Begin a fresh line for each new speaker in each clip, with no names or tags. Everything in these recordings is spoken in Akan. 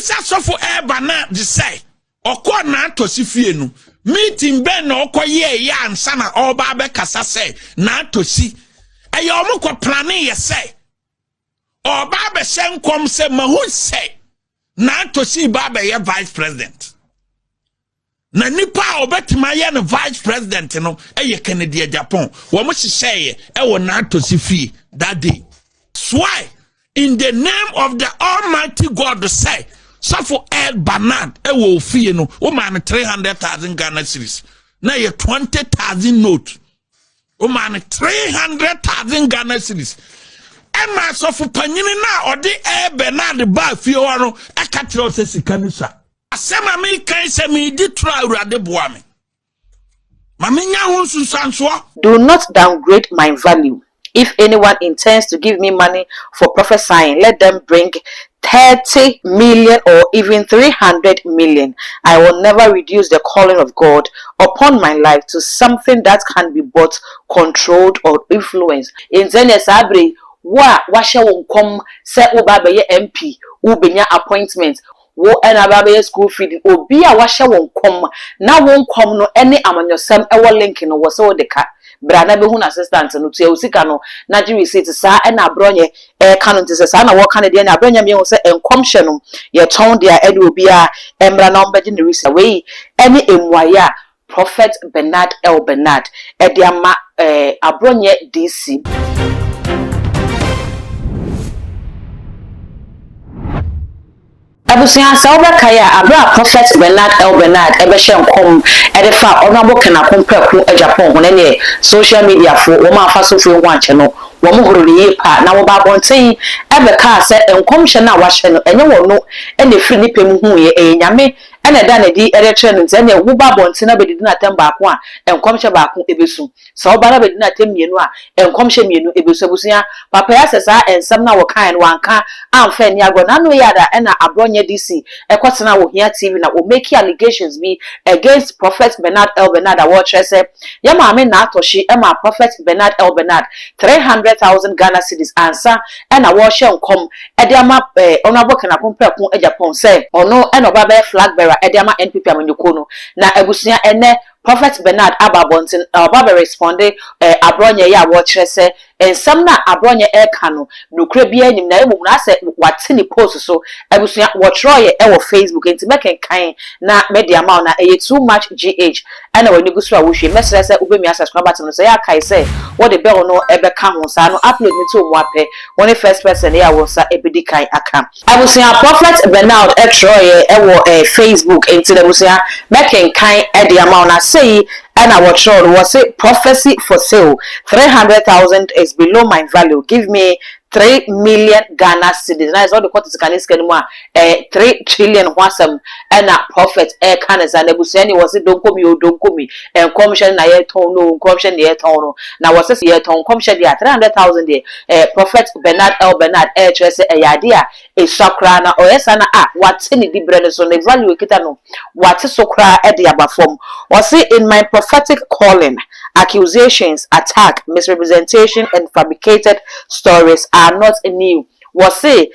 bisa sofo bana de say okọ na atosi fie no meeting ben na okoye ya ansa na oba be kasa say na atosi eye omukọ planning ye say oba be senkom say mahu say na atosi ba be ye vice president na nipa obetima ye no vice president no eye Kennedy Japan wo mo hihye wo na atosi fie that day. Why in the name of the Almighty God say Safo El Bernard will fee no woman 300,000 Ghana cedis. Now you 20,000 note. Woman 300,000 Ghana cedis. And my Safo Panini na or the El Bernard bar Fiorano a catro says Canisa. A semi me can say me did try rather boame. Maminya wants to sanswa.
Do not downgrade my value. If anyone intends to give me money for prophesying, let them bring 30 million or even 300 million. I will never reduce the calling of God upon my life to something that can be bought, controlled, or influenced. In Zenesabre, washa won come set ubabe MP, ubenya appointment. Wo enababe school feed obi a washa won come na won come no any amanyosam ewo link no wo se wo de ka brana be hu na assistant no to usika no na ji receipt sa na Abronye ka no tse sa na wo ka ne de na Abronye me hu se enkomhye no ye ton de a ede obi a emra na ombe de receipt we any emwaya Prophet Bernard El Bernard ede ama Abronye DC. Abusia Sauba Kaya Abra Prophet Bernard El Bernard Ebeshem kom Edefa Honorable Kena Kompreku Japan when social media for Oma Faso for one channel. Wamuhuri pa na wo ba bonten ebeka se enkomhye na wahye no enye wo no ene firi ni pem hu ye nyame ene da na di eretre no nze ne wo ba bonten na bedidi na tem ba ko a enkomhye ba ko ebesu so wo ba na bedidi na tem mienu a enkomhye mienu ebesu abusia papa ya sesa ensam na wo kan no anka amfa ni ago na no yada ena Abronye DC ekotena wo hia TV na wo make allegations be against Prophet Bernard El Bernard a wo trese ya maame na Torshie ema Prophet Bernard El Bernard 300,000 Ghana cedis answer and a wash and come Ediama Honorable Kena Kompreku Japan say or no and oba flag bearer Ediama NPP Amanyukono na ebusia ene Prophet Bernard Ababontin Baba responded Abronye ya watch say and some na Abronye kano no krebia nim na emu na say watini post so ebusia watch roy e Facebook enti make kan na media ma na too much GH and when you go so wo hwe message say ubemi subscribe button so ya kai say what the bell no ebe ka ho sa no upload me to mo ape one first person ya wo sa ebidi kan aka ebusia Prophet Bernard Troy Facebook enti ebusia make kan e dia ma na say and our child was a prophecy for sale. 300,000 is below my value. Give me 3 million Ghana cedis. Now it's all the quarters can is 3 trillion wasam and a prophet canis and Ebuseni was it don't come me and commission na yet no commission yet no. Now was this yet on commission there 300,000 there. Prophet Bernard El Bernard tress a idea a sakrana or yes and what's in the bread so the value kitano what is so cry at the above form was it in my prophetic calling. Accusations, attack, misrepresentation, and fabricated stories are not new. Was say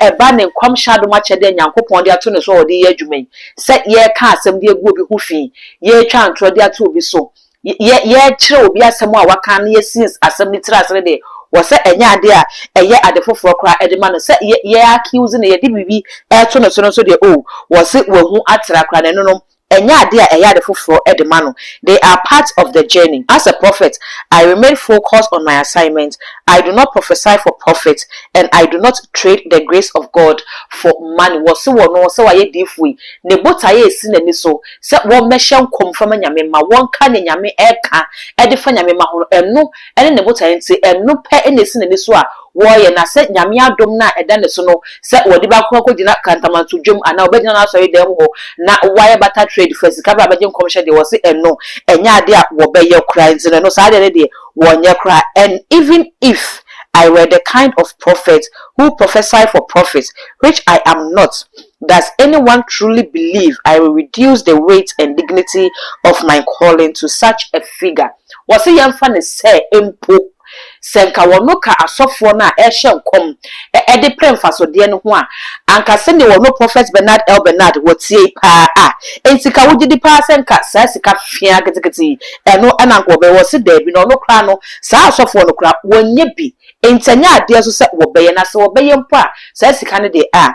a banning come shadow much a day, Yankopon dia to so the yejume. Set ye cast some dear good hoofy, ye chant to dia to be so. Ye chill be as some more what can ye since assembly trust day. Was set a ya dear a year at the full cry at the man set ye accusing a DBB air to no so the oh was it who at Rakran no. Enya dia eya de foforo e de mano. They are part of the journey. As a prophet, I remain focused on my assignment. I do not prophesy for profit, and I do not trade the grace of God for money. Wose wo no se waye difui. Ne botaye esi na ni so. Se wo mehye kom fama nyame ma won ka ne nyame e ka e de fa nyame ma ho eno ene ne botaye nti eno pe ene esi na ni so a woye na se nyame adom na eda ne so no se wodi ba ko gina kantamantu dwom ana obegina na so dem ho na waye bata trade first ka ba begin commission de wose eno enya ade a wo be ye kra nti no sa de de wonye kra. And even if I were the kind of prophet who prophesy for profits, which I am not, does anyone truly believe I will reduce the weight and dignity of my calling to such a figure? Was it young fan say impo senka wono ka asofo na ehye nkom e de premfa so de no ho a anka se ne wono prophet Bernard El Bernard wotie pa a entika wogidi pa senka sa sika fia keteketi eno ananko be wo se da bi no no kra no sa asofo no kra wonye bi entanya ade so se wo beye na se wo beye mpo a sa sika ne de a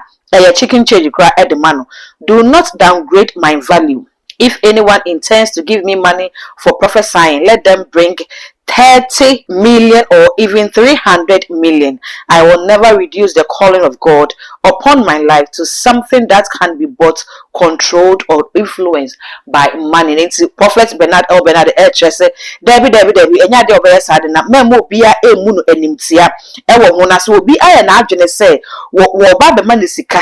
chicken change kra e de mano. Do not downgrade my value. If anyone intends to give me money for prophesying, let them bring 30 million or even 300 million. I will never reduce the calling of God upon my life to something that can be bought, controlled, or influenced by money. Prophet Bernard El Bernard said, David, enya de obeye sade na memo bia emu no animtia ewo ho na so obi aye na adwene say wo ba be mani sika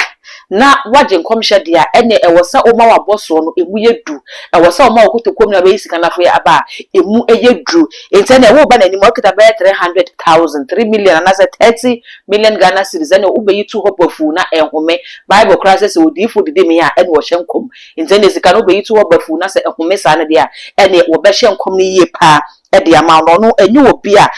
na waje nkomhye dia ene ewosa oma waboso no emu yedu ewosa oma okotokom na be sika na fo ya aba emu eyedu ente na wo ba na ni mo kita be 300,000 3 million and as 30 million Ghana cedis ene wo be yitu hopofu na ehome Bible crisis odifo dide me ya ene wo hyenkom ente na sika no be yitu hopofu na se ehome sa na dia ene wo be hyenkom ni ye pa edi ama no enyu obi a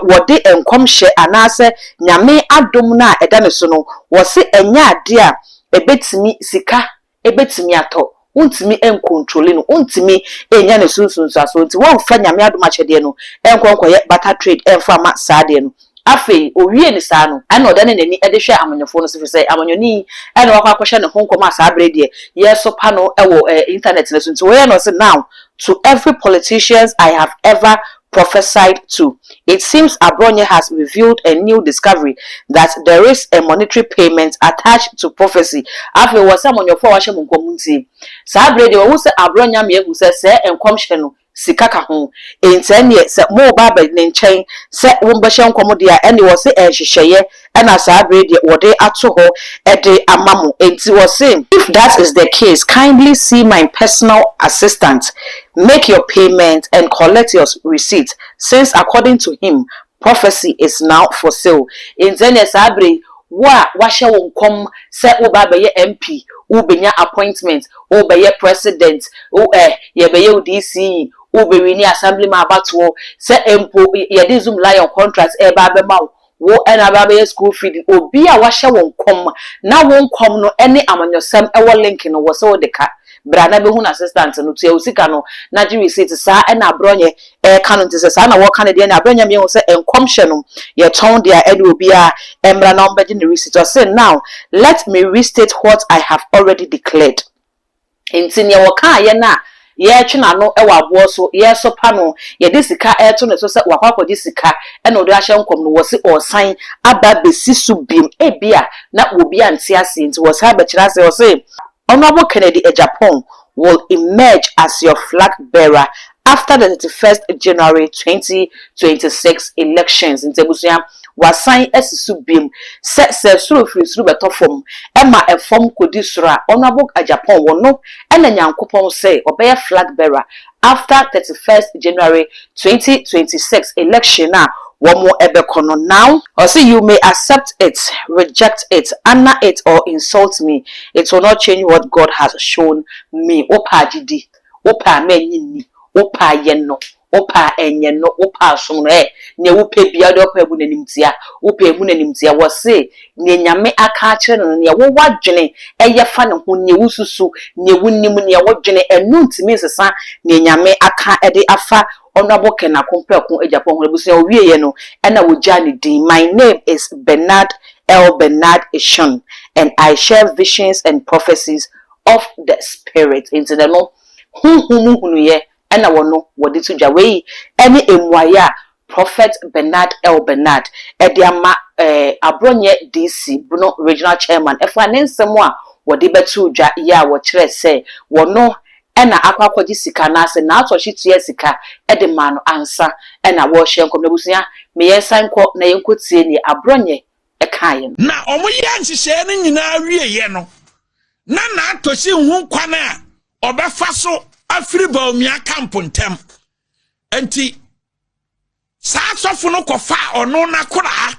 wode enkomhye anase nyame adom na eda ne so no wo se enya ade a ebetimi sika ebetimi ato untimi encontrol no untimi enya ne sunsunso aso nti won fa nyame adom achede no enkonkoye bata trade enfa ma saade no afi owie ni saa no ana oda ne nani ede hwe amanyofo no se se amanyoni ana wakwa akohwe ne honkom asa abrede yeso pa no ewo internet na so nti we no se now to every politicians I have ever prophesied to. It seems Abronye has revealed a new discovery that there is a monetary payment attached to prophecy. After was some on your forward community. Sabrede was Abronye me who says, enkomhye sikaka ho entene se mo baba ne nchen se wombehye nkomodia ene wo se ehyehyeye ena sabrede wode ato ho ede amamo enti wo se if that is the case kindly see my personal assistant, make your payment and collect your receipt, since according to him prophecy is now for sale. Entene sabre wa wahye wonkom se wo baba ye MP wo benya appointment wo be ye president wo ye be ye DC Ubewini assemblyman abatuo se empo yede zoom lion contract e ba be ma wo ena ba be school feed obi a wahye wonkom na wonkom no ene amanyosam e wo link no wo se wo deka brana be hu na assistant no to usika no na ji receipt sa ena Abronye canon te sa na wo Canada na Abronye me hu se enkomhye no ye ton dia ene obi a emra na ombeje the receipt o say now let me restate what I have already declared. Intinya wo ka ye na ye twena no e wabo so ye so pa no ye de sika e to no so se wakwa di sika e no do ahye nkom no wo se osan aba besi so bim e bia na obi ante ase nti wo sa ba kira se wo se Honorable Kennedy Japan will emerge as your flag bearer after the 31st January 2026 elections in Tebusia wasan esisu bim se suru free suru betofom ema efom kodi sura Honorable Japan wono ena nyankopon say obey flag bearer after 31st January 2026 election na womo ebekono now or say you may accept it, reject it, honor it or insult me, it will not change what God has shown me. Opa jidi opa menyini opa yenno opa enyeno opa som ne wope bia de opa egu nanimtia wope egu nanimtia wo se ne nyame aka akire no ne wo wadwene eye fa ne ho ne wususu ne wunnim ne wodwene enu ntimi sesa ne nyame aka ede afa Honorable Kena Kompekun Ejapon Rebusia Owieye no ena wogya ne din. My name is Bernard El Bernard Eshun and I share visions and prophecies of the spirit into the no hunu ye ena wono wodi to dwa we ene emwaya Prophet Bernard El Bernard ediama Abronye DC Bruno regional chairman efa ne nsem a wodi betu dwa ya wo kire se wono ena akwakoji sika na ase na atoshi tie sika ede ma no ansa ena wo hye nkom nabusia me yensan kɔ na yenkotie ni Abronye ekaye
na omoye nhihye ne nyina wieye no na atoshi hu kwana a obefa so afiri ba omia kampo ntem enti sa asofo no kofa ono na kora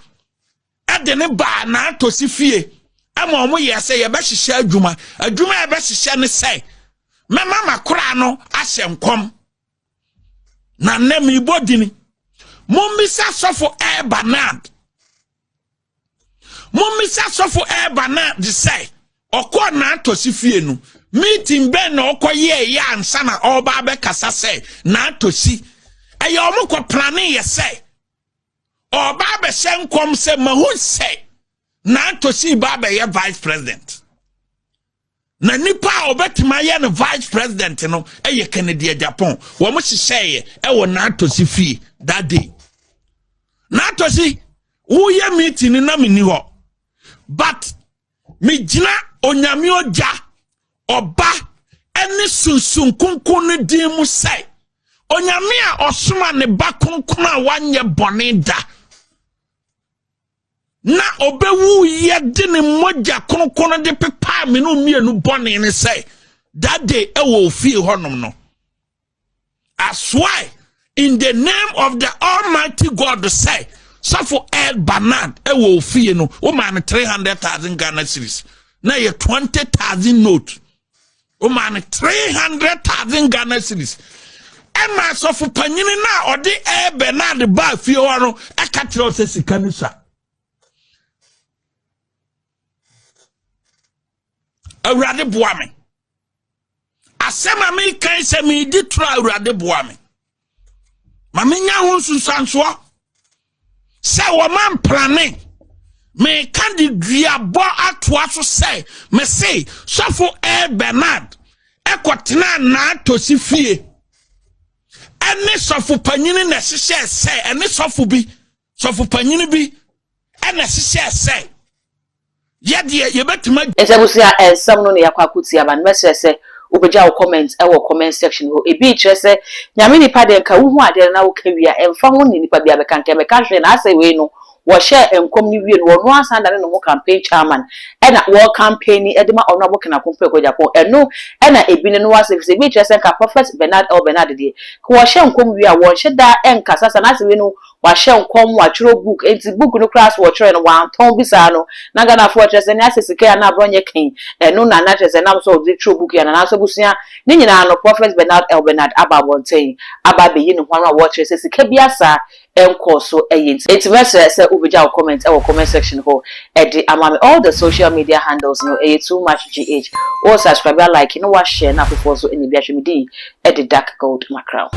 ede ne ba na atoshi fie ama omoye se ye be hihye adwuma ye be hihye ne sai mama makura no ahyɛ nkom na nem ibodini Mummisa suffer air Bernard. Mummisa suffer air Bernard de say, or call na to si fienu. Meeting ben or kwa ye ya and sana or babe kasa say, na to si. Ayomo kwa planning ye say. Or babe shen kom se mahun say. Na to si babe ye vice president. Na nipa obetima ye no vice president no eye Kennedy Japan wo mo hihye e wo na to si fie that day na to si wo ye meeting na meni ho but me gina onyame oja oba eni sunsun kunkun ne din mu sai onyame a osoma ne ba kunkun a wanye bone da na obewu ye de ne moja kono de pepa me no mienu bone ne say that day e wo fie honom no as why in the name of the almighty God say suffer El Bernard e wo fie no o man 300,000 Ghana cedis na ye 20,000 note o man 300,000 Ghana cedis e ma suffer panyini na odi El Bernard ba fie ho no e ka tire o se sika ni sa Awurade boa me. Asema me kan se me di tra awurade boa me. Ma me nya ho sunsanso. Se wo man plane. Me kan di duabo atoa so se. Me say sofo El Bernard. Ekotena na to si fie. Ene sofo panyini na hihye se. Ene sofo bi. Sofo panyini bi. Ene hihye se.
Exp0ses some no ne yakwakuti aban message say obeja wo comment e wo comment section ho e bi kire say nyame nipa de nka wo hu ade na wo ka wia emfa ho ni nipa bia be kan ke be ka hwe na ase we no wo share enkom ni wie no wo no asanda ne no campaign chairman e na wo campaign ni edema ono abo kana kompe ko Japan eno e na ebi ne no ase se bi kire say ka prophet Bernard El Bernard de ko wo share enkom wie a wo hye da enka sasa na ase we no wa share enkom wa chiro book enti book no class wo chiro no wa ton bisa no na Ghana for kire say na ase sike ya na Abronye ken eno na na kire say na so de chiro book ya na so busia ni nyina no prophet Bernard El Bernard ababonten ababe yi ne ho a wo kire say sike biasa enko so eyint Exp0ses ubeja comment comment section ho edi amame all the social media handles no too much gh or subscribe like no wa share na before so any bia hwemidi edi dark gold mackerel.